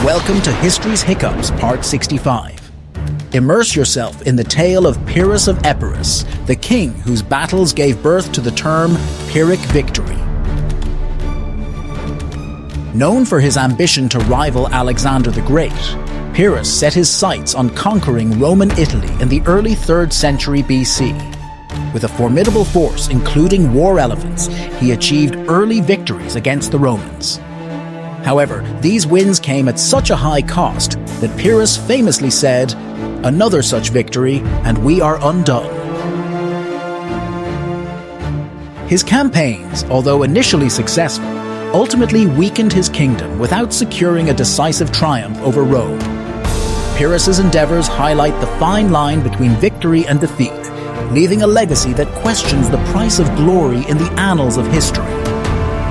Welcome to History's Hiccups, Part 65. Immerse yourself in the tale of Pyrrhus of Epirus, the king whose battles gave birth to the term Pyrrhic victory. Known for his ambition to rival Alexander the Great, Pyrrhus set his sights on conquering Roman Italy in the early 3rd century BC. With a formidable force, including war elephants, he achieved early victories against the Romans. However, these wins came at such a high cost that Pyrrhus famously said, "Another such victory, and we are undone." His campaigns, although initially successful, ultimately weakened his kingdom without securing a decisive triumph over Rome. Pyrrhus's endeavors highlight the fine line between victory and defeat, leaving a legacy that questions the price of glory in the annals of history.